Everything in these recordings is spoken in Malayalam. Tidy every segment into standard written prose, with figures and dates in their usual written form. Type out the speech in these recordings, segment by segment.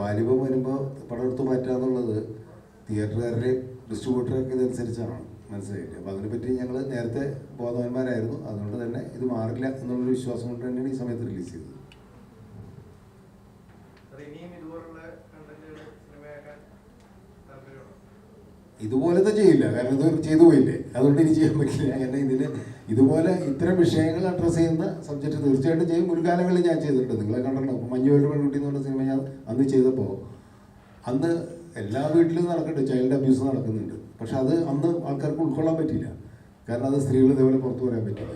വാലിബം വരുമ്പോൾ പടം എടുത്ത് മാറ്റുക എന്നുള്ളത് തിയേറ്ററുകാരുടെയും ഡിസ്ട്രിബ്യൂട്ടറൊക്കെ ഇതനുസരിച്ചാണ്, മനസ്സിലായില്ലേ? അപ്പോൾ അതിനെപ്പറ്റി ഞങ്ങൾ നേരത്തെ ബോധവാന്മാരായിരുന്നു. അതുകൊണ്ട് തന്നെ ഇത് മാറില്ല എന്നുള്ളൊരു വിശ്വാസം കൊണ്ട് തന്നെയാണ് ഈ സമയത്ത് റിലീസ് ചെയ്തത്. ഇതുപോലത്തെ ചെയ്യില്ല, കാരണം ഇത് ചെയ്തു പോയില്ലേ, അതുകൊണ്ട് ഇനി ചെയ്യാൻ പറ്റില്ല. കാരണം ഇതിന് ഇതുപോലെ ഇത്തരം വിഷയങ്ങൾ അഡ്രസ്സ് ചെയ്യുന്ന സബ്ജക്റ്റ് തീർച്ചയായിട്ടും ചെയ്യും. മുൻകാലങ്ങളിൽ ഞാൻ ചെയ്തിട്ടുണ്ട്, നിങ്ങളെ കണ്ടിട്ടുണ്ടാവും. മഞ്ഞുവേൽ പെൺകുട്ടി എന്ന് പറഞ്ഞ സിനിമ ഞാൻ അന്ന് ചെയ്തപ്പോൾ അന്ന് എല്ലാ വീട്ടിലും നടക്കുന്നുണ്ട്, ചൈൽഡ് അബ്യൂസ് നടക്കുന്നുണ്ട്. പക്ഷെ അത് അന്ന് ആൾക്കാർക്ക് ഉൾക്കൊള്ളാൻ പറ്റിയില്ല, കാരണം അത് സ്ത്രീകൾ ഇതേപോലെ പുറത്തു പറയാൻ പറ്റില്ല.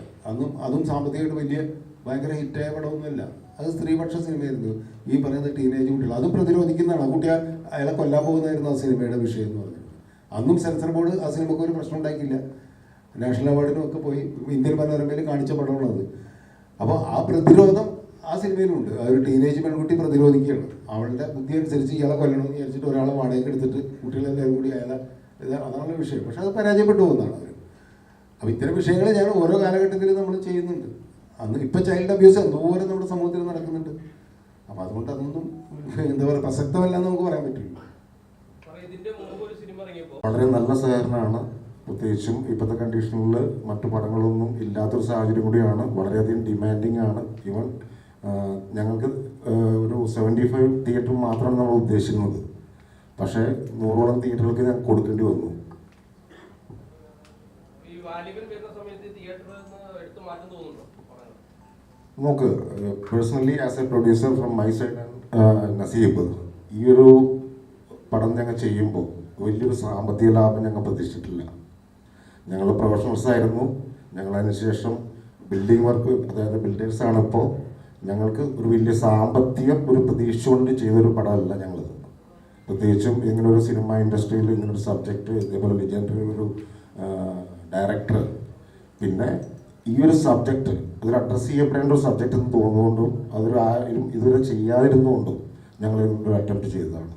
അതും സാമ്പത്തികമായിട്ട് വലിയ ഭയങ്കര ഹിറ്റായ പടമൊന്നുമല്ല, അത് സ്ത്രീപക്ഷ സിനിമയായിരുന്നു. ഈ പറയുന്ന ടീനേജ് കുട്ടികൾ അതും പ്രതിരോധിക്കുന്നതാണ്. ആ കുട്ടി അയാളെ കൊല്ലാൻ പോകുന്നതായിരുന്നു ആ സിനിമയുടെ വിഷയം എന്ന് പറഞ്ഞത്. അന്നും സെൻസർ ബോർഡ് ആ സിനിമയ്ക്ക് ഒരു പ്രശ്നം ഉണ്ടാക്കിയില്ല, നാഷണൽ അവാർഡിനും ഒക്കെ പോയി ഇന്ത്യൻ മനോരമയിൽ കാണിച്ച പടമുള്ളത്. അപ്പോൾ ആ പ്രതിരോധം ആ സിനിമയിലുണ്ട്. ആ ഒരു ടീനേജ് പെൺകുട്ടി പ്രതിരോധിക്കുകയാണ്. അവളുടെ ബുദ്ധി അനുസരിച്ച് ഇയാളെ കൊല്ലണമെന്ന് വിചാരിച്ചിട്ട് ഒരാളെ വാടകയ്ക്ക് എടുത്തിട്ട് കുട്ടികളെല്ലാവരും കൂടി അയാളെ അതാണ് വിഷയം. പക്ഷെ അത് പരാജയപ്പെട്ടു പോകുന്നതാണ് അവർ. അപ്പോൾ ഇത്തരം വിഷയങ്ങൾ ഞങ്ങൾ ഓരോ കാലഘട്ടത്തിലും നമ്മൾ ചെയ്യുന്നുണ്ട്. അന്ന് ഇപ്പം ചൈൽഡ് അബ്യൂസ് എന്തോരം നമ്മുടെ സമൂഹത്തിൽ നടക്കുന്നുണ്ട്. അപ്പോൾ അതുകൊണ്ട് അതൊന്നും എന്താ പറയുക പ്രസക്തമല്ല എന്ന് നമുക്ക് പറയാൻ പറ്റില്ല. വളരെ നല്ല സഹകരണമാണ്. പ്രത്യേകിച്ചും ഇപ്പോഴത്തെ കണ്ടീഷനിൽ മറ്റു പടങ്ങളൊന്നും ഇല്ലാത്തൊരു സാഹചര്യം കൂടിയാണ്. വളരെയധികം ഡിമാൻഡിങ് ആണ്. ഈവൻ ഞങ്ങൾക്ക് ഒരു 75 തിയേറ്റർ മാത്രമാണ് നമ്മൾ ഉദ്ദേശിക്കുന്നത്. പക്ഷേ 100ഓളം തിയേറ്ററുകൾക്ക് ഞാൻ കൊടുക്കേണ്ടി വന്നു. നോക്ക്, personally as a producer from my side Naseeb, ഈ ഒരു പടം ഞങ്ങൾ ചെയ്യുമ്പോൾ വലിയൊരു സാമ്പത്തിക ലാഭം ഞങ്ങൾ പ്രതീക്ഷിച്ചിട്ടില്ല. ഞങ്ങൾ പ്രൊഫഷണൽസ് ആയിരുന്നു. ഞങ്ങളതിന് ശേഷം ബിൽഡിംഗ് വർക്ക്, അതായത് ബിൽഡേഴ്സാണ്. ഇപ്പോൾ ഞങ്ങൾക്ക് ഒരു വലിയ സാമ്പത്തിക ഒരു പ്രതീക്ഷ കൊണ്ട് ചെയ്തൊരു പടമല്ല ഞങ്ങൾ. പ്രത്യേകിച്ചും ഇങ്ങനൊരു സിനിമ ഇൻഡസ്ട്രിയിൽ ഇങ്ങനൊരു സബ്ജക്റ്റ്, ഇതേപോലെ ലെജൻഡറി ഒരു ഡയറക്ടർ, പിന്നെ ഈ ഒരു സബ്ജക്റ്റ് അതൊരു അഡ്രസ്സ് ചെയ്യപ്പെടേണ്ട ഒരു സബ്ജക്റ്റ് എന്ന് തോന്നുന്നതുകൊണ്ടും അതൊരു ആരും ഇതുവരെ ചെയ്യാതിരുന്നുകൊണ്ടും ഞങ്ങൾ ഒരു അറ്റംപ്റ്റ് ചെയ്തതാണ്.